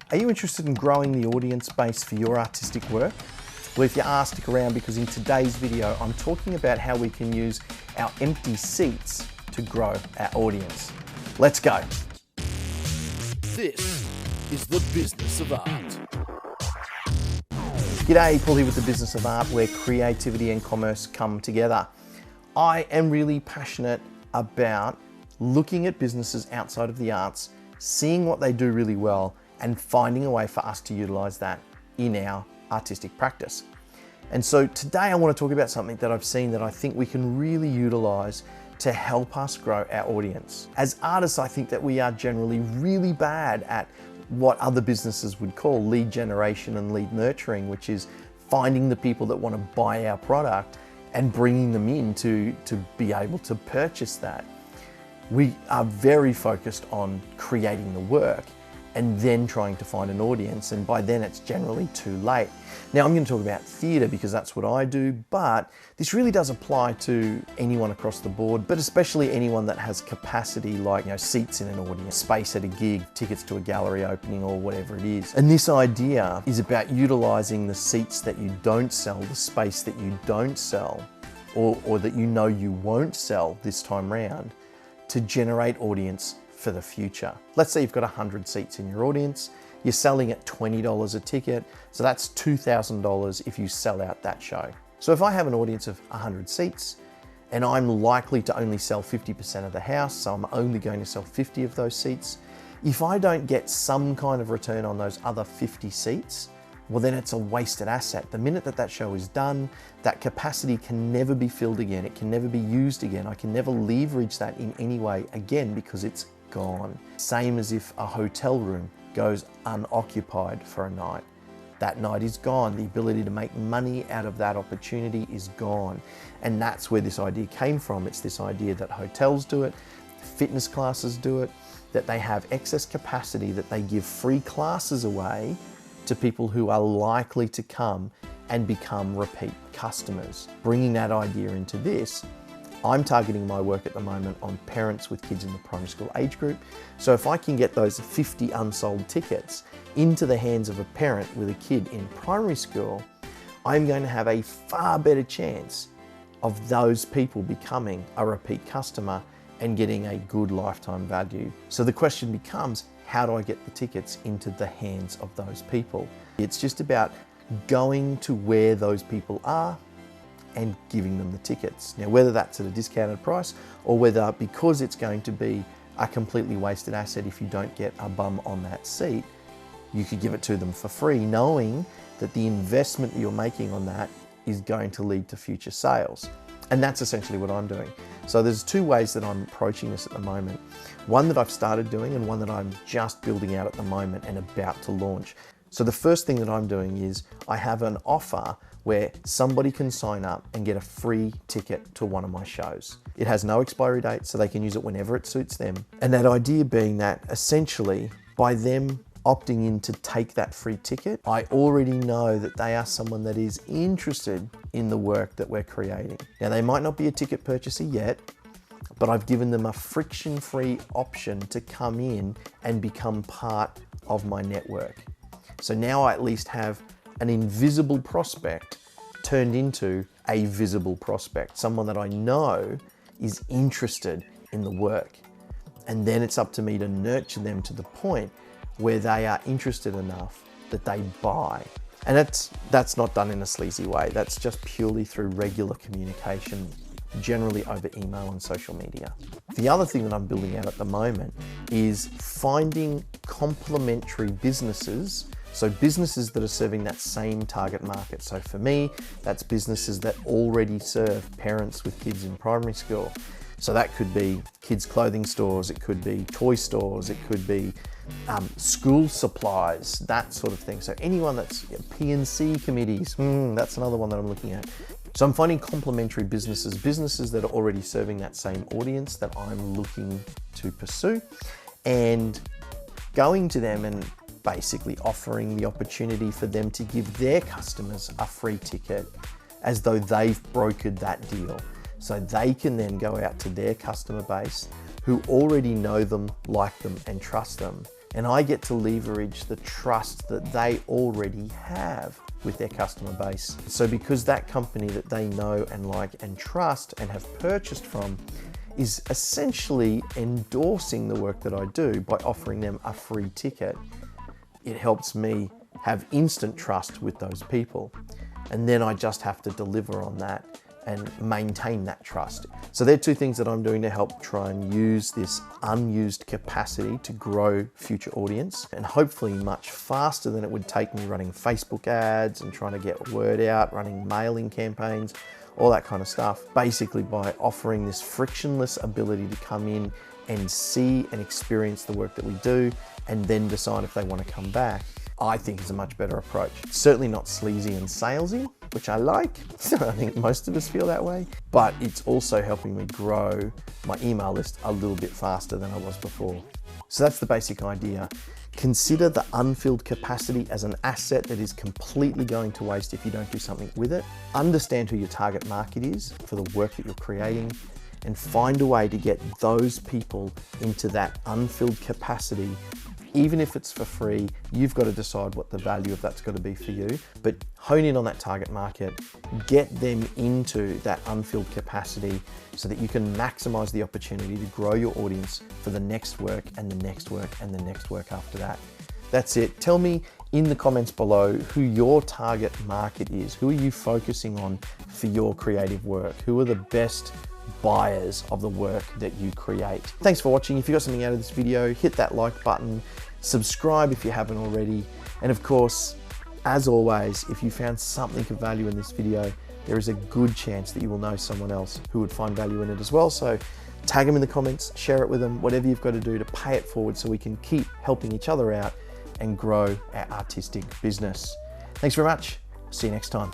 Are you interested in growing the audience base for your artistic work? Well, if you are, stick around, because in today's video, I'm talking about how we can use our empty seats to grow our audience. Let's go. This is the business of art. G'day, Paul here with the Business of Art, where creativity and commerce come together. I am really passionate about looking at businesses outside of the arts, seeing what they do really well, and finding a way for us to utilize that in our artistic practice. And so today I want to talk about something that I've seen that I think we can really utilize to help us grow our audience. As artists, I think that we are generally really bad at what other businesses would call lead generation and lead nurturing, which is finding the people that want to buy our product and bringing them in to be able to purchase that. We are very focused on creating the work and then trying to find an audience, and by then it's generally too late. Now I'm going to talk about theatre because that's what I do, but this really does apply to anyone across the board, but especially anyone that has capacity, like seats in an audience, space at a gig, tickets to a gallery opening, or whatever it is. And this idea is about utilising the seats that you don't sell, the space that you don't sell, or that you won't sell this time round, to generate audience for the future. Let's say you've got 100 seats in your audience, you're selling at $20 a ticket, so that's $2,000 if you sell out that show. So if I have an audience of 100 seats and I'm likely to only sell 50% of the house, so I'm only going to sell 50 of those seats, if I don't get some kind of return on those other 50 seats, well then it's a wasted asset. The minute that show is done, that capacity can never be filled again, it can never be used again, I can never leverage that in any way again because it's gone. Same as if a hotel room goes unoccupied for a night. That night is gone. The ability to make money out of that opportunity is gone. And that's where this idea came from. It's this idea that hotels do it, fitness classes do it, that they have excess capacity, that they give free classes away to people who are likely to come and become repeat customers. Bringing that idea into this, I'm targeting my work at the moment on parents with kids in the primary school age group. So if I can get those 50 unsold tickets into the hands of a parent with a kid in primary school, I'm going to have a far better chance of those people becoming a repeat customer and getting a good lifetime value. So the question becomes, how do I get the tickets into the hands of those people? It's just about going to where those people are and giving them the tickets. Now, whether that's at a discounted price or whether because it's going to be a completely wasted asset if you don't get a bum on that seat, you could give it to them for free, knowing that the investment that you're making on that is going to lead to future sales. And that's essentially what I'm doing. So there's two ways that I'm approaching this at the moment. One that I've started doing and one that I'm just building out at the moment and about to launch. So the first thing that I'm doing is I have an offer where somebody can sign up and get a free ticket to one of my shows. It has no expiry date, so they can use it whenever it suits them. And that idea being that essentially by them opting in to take that free ticket, I already know that they are someone that is interested in the work that we're creating. Now, they might not be a ticket purchaser yet, but I've given them a friction-free option to come in and become part of my network. So now I at least have an invisible prospect turned into a visible prospect, someone that I know is interested in the work. And then it's up to me to nurture them to the point where they are interested enough that they buy. And that's not done in a sleazy way. That's just purely through regular communication, generally over email and social media. The other thing that I'm building out at the moment is finding complementary businesses. So businesses that are serving that same target market. So for me, that's businesses that already serve parents with kids in primary school. So that could be kids' clothing stores, it could be toy stores, it could be school supplies, that sort of thing. So anyone that's P&C committees, that's another one that I'm looking at. So I'm finding complementary businesses that are already serving that same audience that I'm looking to pursue, and going to them and basically offering the opportunity for them to give their customers a free ticket as though they've brokered that deal. So they can then go out to their customer base who already know them, like them, and trust them, And I get to leverage the trust that they already have with their customer base. So because that company that they know and like and trust and have purchased from is essentially endorsing the work that I do by offering them a free ticket, it helps me have instant trust with those people. And then I just have to deliver on that and maintain that trust. So they're two things that I'm doing to help try and use this unused capacity to grow future audience, and hopefully much faster than it would take me running Facebook ads and trying to get word out, running mailing campaigns, all that kind of stuff. Basically by offering this frictionless ability to come in and see and experience the work that we do and then decide if they want to come back, I think is a much better approach. It's certainly not sleazy and salesy, which I like. I think most of us feel that way, but it's also helping me grow my email list a little bit faster than I was before. So that's the basic idea. Consider the unfilled capacity as an asset that is completely going to waste if you don't do something with it. Understand who your target market is for the work that you're creating, and find a way to get those people into that unfilled capacity. Even if it's for free, you've got to decide what the value of that's got to be for you, but hone in on that target market, get them into that unfilled capacity so that you can maximize the opportunity to grow your audience for the next work and the next work and the next work after that. That's it. Tell me in the comments below who your target market is. Who are you focusing on for your creative work? Who are the best buyers of the work that you create? Thanks for watching. If you got something out of this video, hit that like button, subscribe if you haven't already, and of course, as always, if you found something of value in this video, there is a good chance that you will know someone else who would find value in it as well. So tag them in the comments, share it with them, whatever you've got to do to pay it forward so we can keep helping each other out and grow our artistic business. Thanks very much. See you next time.